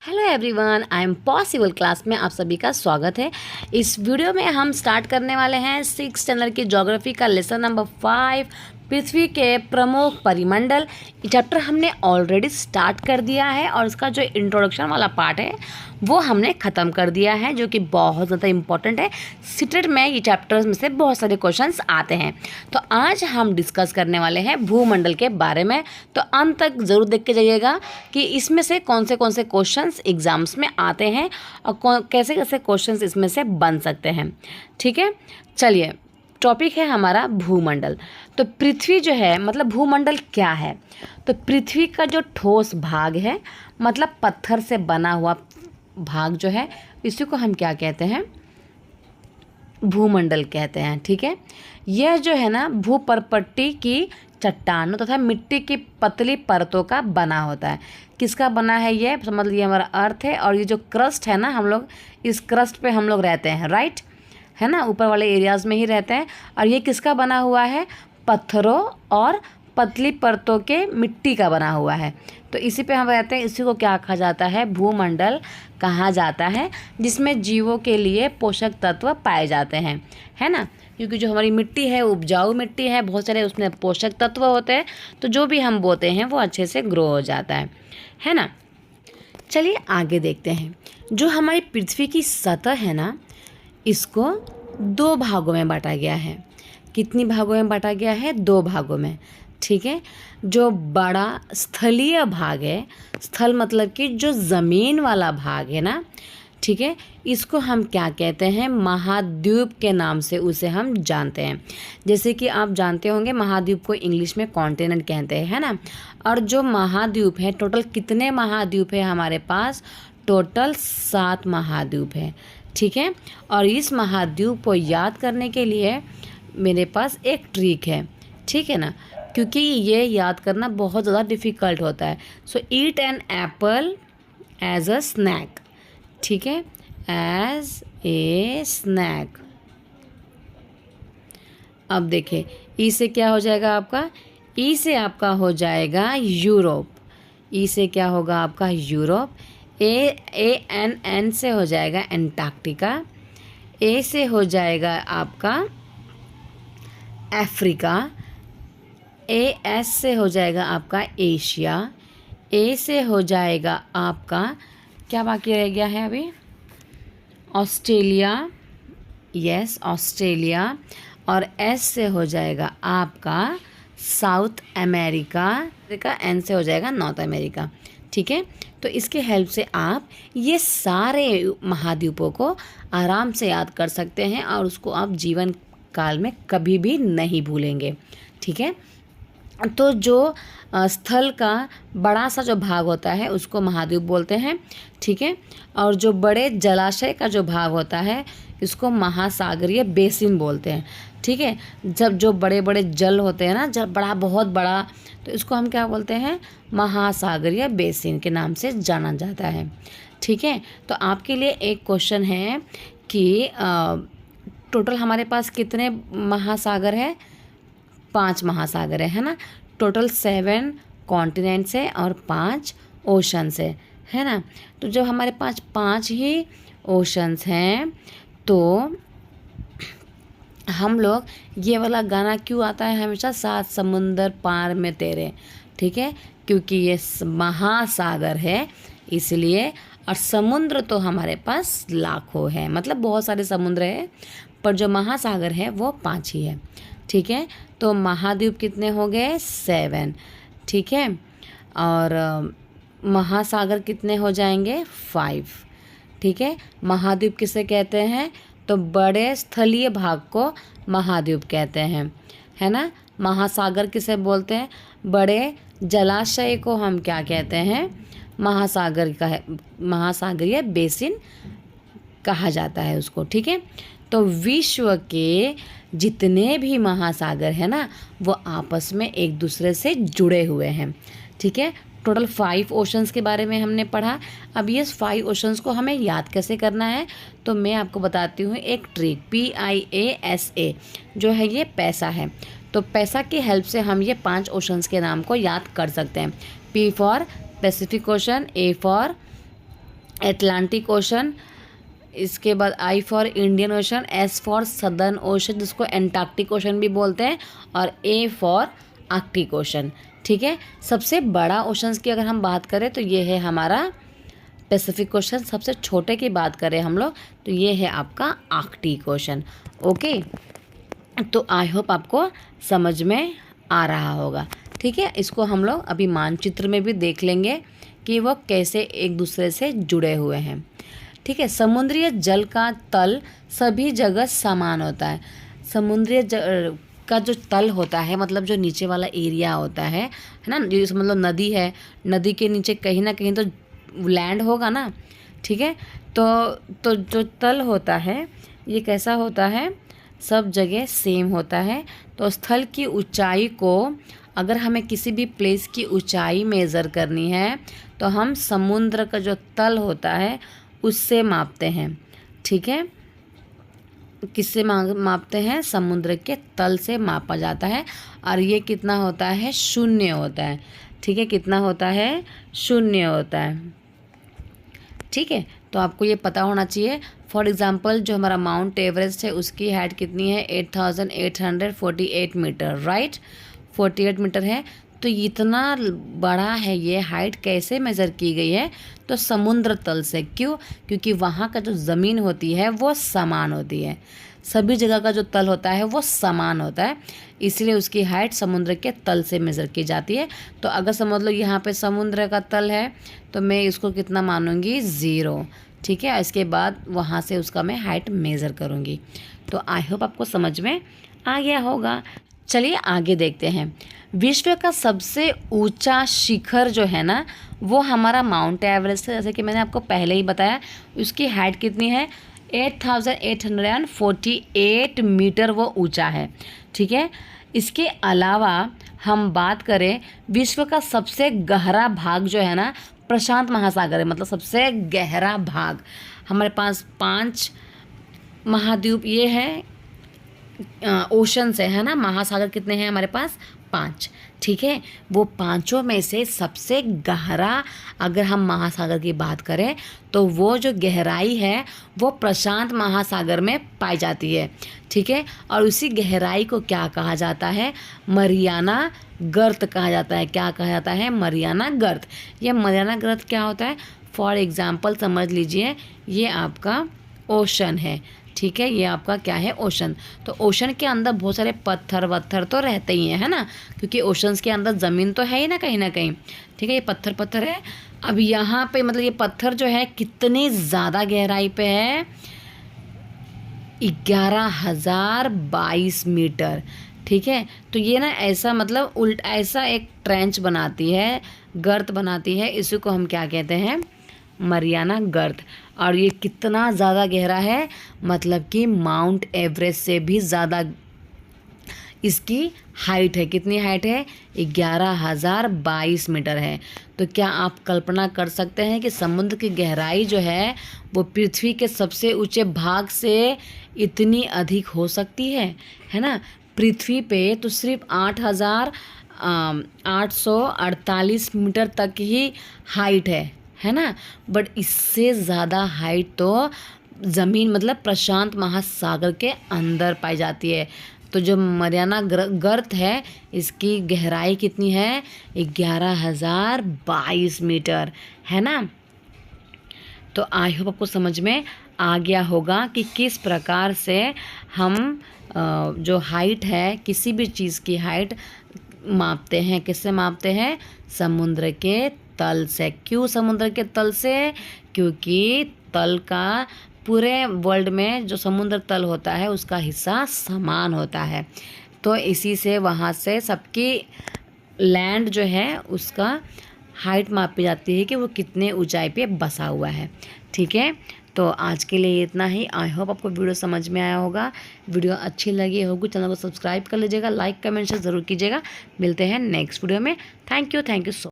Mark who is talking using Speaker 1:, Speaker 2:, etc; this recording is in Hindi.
Speaker 1: Hello everyone, I am possible class में आप सभी का स्वागत है। इस वीडियो में हम स्टार्ट करने वाले हैं 6th स्टैंडर्ड की ज्योग्राफी का लेसन नंबर 5, पृथ्वी के प्रमुख परिमंडल। ये चैप्टर हमने ऑलरेडी स्टार्ट कर दिया है और इसका जो इंट्रोडक्शन वाला पार्ट है वो हमने ख़त्म कर दिया है, जो कि बहुत ज़्यादा इम्पॉर्टेंट है। सीटेट में ये चैप्टर्स में से बहुत सारे क्वेश्चंस आते हैं। तो आज हम डिस्कस करने वाले हैं भूमंडल के बारे में। तो अंत तक ज़रूर देख के जाइएगा कि इसमें से कौन से क्वेश्चंस एग्जाम्स में आते हैं और कैसे कैसे क्वेश्चंस इसमें से बन सकते हैं। ठीक है, चलिए, टॉपिक है हमारा भूमंडल। तो पृथ्वी जो है, मतलब भूमंडल क्या है? तो पृथ्वी का जो ठोस भाग है, मतलब पत्थर से बना हुआ भाग जो है, इसी को हम क्या कहते हैं? भूमंडल कहते हैं। ठीक है, यह जो है ना भूपर्पट्टी की चट्टानों तथा मिट्टी की पतली परतों का बना होता है। किसका बना है ये? समझ लीजिए हमारा अर्थ है, और ये जो क्रस्ट है ना, हम लोग इस क्रस्ट पे हम लोग रहते हैं, राइट है ना, ऊपर वाले एरियाज़ में ही रहते हैं। और ये किसका बना हुआ है? पत्थरों और पतली परतों के मिट्टी का बना हुआ है। तो इसी पे हम रहते हैं। इसी को क्या कहा जाता है? भूमंडल कहा जाता है, जिसमें जीवों के लिए पोषक तत्व पाए जाते हैं, है ना। क्योंकि जो हमारी मिट्टी है उपजाऊ मिट्टी है, बहुत सारे उसमें पोषक तत्व होते हैं, तो जो भी हम बोते हैं वो अच्छे से ग्रो हो जाता है ना। चलिए आगे देखते हैं। जो हमारी पृथ्वी की सतह है ना, इसको 2 भागों में बांटा गया है। कितनी भागों में बांटा गया है? 2 भागों में। ठीक है, जो बड़ा स्थलीय भाग है, स्थल मतलब कि जो ज़मीन वाला भाग है ना, ठीक है, इसको हम क्या कहते हैं? महाद्वीप के नाम से उसे हम जानते हैं। जैसे कि आप जानते होंगे महाद्वीप को इंग्लिश में कॉन्टिनेंट कहते हैं, है ना। और जो महाद्वीप है, टोटल कितने महाद्वीप है हमारे पास? टोटल 7 महाद्वीप है। ठीक है, और इस महाद्वीप को याद करने के लिए मेरे पास एक ट्रिक है, ठीक है ना, क्योंकि ये याद करना बहुत ज़्यादा डिफ़िकल्ट होता है। So eat an apple as a snack. ठीक है, एज ए स्नैक। अब देखें, ई से क्या हो जाएगा आपका? ई से आपका हो जाएगा यूरोप। ई से क्या होगा आपका? यूरोप। एन से हो जाएगा एंटार्क्टिका। ए से हो जाएगा आपका अफ्रीका। एस से हो जाएगा आपका एशिया। ए से हो जाएगा आपका, क्या बाकी रह गया है अभी? ऑस्ट्रेलिया। Yes, Australia. और एस से हो जाएगा आपका साउथ अमेरिका। एन से हो जाएगा नॉर्थ अमेरिका। ठीक है, तो इसके हेल्प से आप ये सारे महाद्वीपों को आराम से याद कर सकते हैं और उसको आप जीवन काल में कभी भी नहीं भूलेंगे। ठीक है, तो जो स्थल का बड़ा सा जो भाग होता है उसको महाद्वीप बोलते हैं। ठीक है, और जो बड़े जलाशय का जो भाग होता है इसको महासागरीय बेसिन बोलते हैं। ठीक है, जब जो बड़े बड़े जल होते हैं ना, जब बहुत बड़ा, तो इसको हम क्या बोलते हैं? महासागरीय बेसिन के नाम से जाना जाता है। ठीक है, तो आपके लिए एक क्वेश्चन है कि टोटल हमारे पास कितने महासागर है? 5 महासागर है ना। टोटल 7 कॉन्टिनेंट्स है और 5 ओशंस है ना। तो जब हमारे पास 5 ही ओशंस हैं, तो हम लोग, ये वाला गाना क्यों आता है हमेशा? 7 समुंदर पार में तेरे। ठीक है, क्योंकि ये महासागर है इसलिए। और समुद्र तो हमारे पास लाखों है, मतलब बहुत सारे समुद्र है, पर जो महासागर है वो 5 ही है। ठीक है, तो महाद्वीप कितने हो गए? 7। ठीक है, और महासागर कितने हो जाएंगे? 5। ठीक है, महाद्वीप किसे कहते हैं? तो बड़े स्थलीय भाग को महाद्वीप कहते हैं, है ना। महासागर किसे बोलते हैं? बड़े जलाशय को हम क्या कहते हैं? महासागर का है, महासागरीय बेसिन कहा जाता है उसको। ठीक है, तो विश्व के जितने भी महासागर हैं ना, वो आपस में एक दूसरे से जुड़े हुए हैं। ठीक है, टोटल 5 ओशंस के बारे में हमने पढ़ा। अब ये 5 ओशंस को हमें याद कैसे करना है, तो मैं आपको बताती हूँ एक ट्रिक। PIASA जो है ये पैसा है। तो पैसा की हेल्प से हम ये 5 ओशंस के नाम को याद कर सकते हैं। P for Pacific Ocean, A for Atlantic Ocean, इसके बाद I for Indian Ocean, S for Southern Ocean जिसको एंटार्क्टिक ओशन भी बोलते हैं, और ए फॉर आर्कटिक ओशन। ठीक है, सबसे बड़ा ओशंस की अगर हम बात करें तो ये है हमारा पैसिफिक ओशन। सबसे छोटे की बात करें हम लोग तो ये है आपका आर्कटिक ओशन। ओके, तो आई होप आपको समझ में आ रहा होगा। ठीक है, इसको हम लोग अभी मानचित्र में भी देख लेंगे कि वह कैसे एक दूसरे से जुड़े हुए हैं। ठीक है, समुद्रीय जल का तल सभी जगह समान होता है। समुद्रीय का जो तल होता है मतलब जो नीचे वाला एरिया होता है ना, जैसे मतलब नदी है, नदी के नीचे कहीं ना कहीं तो लैंड होगा ना। ठीक है, तो जो तल होता है ये कैसा होता है, सब जगह सेम होता है। तो स्थल की ऊंचाई को अगर हमें किसी भी प्लेस की ऊंचाई मेज़र करनी है तो हम समुद्र का जो तल होता है उससे मापते हैं। ठीक है, किससे मापते हैं, समुद्र के तल से मापा जाता है, और ये कितना होता है, शून्य होता है। ठीक है, कितना होता है, शून्य होता है। ठीक है, तो आपको ये पता होना चाहिए। फॉर एग्जांपल जो हमारा माउंट एवरेस्ट है उसकी हाइट कितनी है, 8848 मीटर, राइट, 48 मीटर है। तो इतना बड़ा है ये हाइट कैसे मेज़र की गई है, तो समुद्र तल से। क्यों, क्योंकि वहाँ का जो ज़मीन होती है वो समान होती है, सभी जगह का जो तल होता है वो समान होता है, इसलिए उसकी हाइट समुद्र के तल से मेज़र की जाती है। तो अगर समझ लो यहाँ पे समुद्र का तल है तो मैं इसको कितना मानूंगी, 0। ठीक है, इसके बाद वहाँ से उसका मैं हाइट मेज़र करूँगी। तो आई होप आपको समझ में आ गया होगा। चलिए आगे देखते हैं। विश्व का सबसे ऊंचा शिखर जो है ना वो हमारा माउंट एवरेस्ट है। जैसे कि मैंने आपको पहले ही बताया, उसकी हाइट कितनी है, 8848 मीटर वो ऊंचा है। ठीक है, इसके अलावा हम बात करें विश्व का सबसे गहरा भाग जो है ना प्रशांत महासागर है, मतलब सबसे गहरा भाग। हमारे पास 5 महाद्वीप ये है, ओशन से है ना, महासागर कितने हैं हमारे पास, 5। ठीक है, वो पांचों में से सबसे गहरा अगर हम महासागर की बात करें तो वो जो गहराई है वो प्रशांत महासागर में पाई जाती है। ठीक है, और उसी गहराई को क्या कहा जाता है, मरियाना गर्त कहा जाता है। क्या कहा जाता है, मरियाना गर्त। ये मरियाना गर्त क्या होता है, फॉर एग्जाम्पल समझ लीजिए ये आपका ओशन है। ठीक है, ये आपका क्या है, ओशन। तो ओशन के अंदर बहुत सारे पत्थर वत्थर तो रहते ही हैं, है ना, क्योंकि ओशंस के अंदर ज़मीन तो है ही ना कहीं ना कहीं। ठीक है, ये पत्थर है। अब यहाँ पे मतलब ये पत्थर जो है कितनी ज़्यादा गहराई पे है, 11,022 मीटर। ठीक है, तो ये ना ऐसा मतलब ऐसा एक ट्रेंच बनाती है, गर्त बनाती है, इसी को हम क्या कहते हैं, मरियाना गर्त। और ये कितना ज़्यादा गहरा है, मतलब कि माउंट एवरेस्ट से भी ज़्यादा इसकी हाइट है। कितनी हाइट है, 11,022 मीटर है। तो क्या आप कल्पना कर सकते हैं कि समुद्र की गहराई जो है वो पृथ्वी के सबसे ऊंचे भाग से इतनी अधिक हो सकती है ना। पृथ्वी पे तो सिर्फ 8,848 मीटर तक ही हाइट है ना, बट इससे ज़्यादा हाइट तो ज़मीन मतलब प्रशांत महासागर के अंदर पाई जाती है। तो जो मरियाना गर्त है इसकी गहराई कितनी है, 11,022 मीटर, है ना। तो आई होप आपको समझ में आ गया होगा कि किस प्रकार से हम जो हाइट है, किसी भी चीज़ की हाइट मापते हैं। किससे मापते हैं, समुद्र के तल से। क्यों समुद्र के तल से, क्योंकि तल का पूरे वर्ल्ड में जो समुद्र तल होता है उसका हिस्सा समान होता है, तो इसी से वहाँ से सबकी लैंड जो है उसका हाइट मापी जाती है कि वो कितने ऊंचाई पे बसा हुआ है। ठीक है, तो आज के लिए इतना ही। आई होप आपको वीडियो समझ में आया होगा। वीडियो अच्छी लगी होगी चैनल को सब्सक्राइब कर लीजिएगा, लाइक कमेंट शेयर ज़रूर कीजिएगा। मिलते हैं नेक्स्ट वीडियो में। Thank you so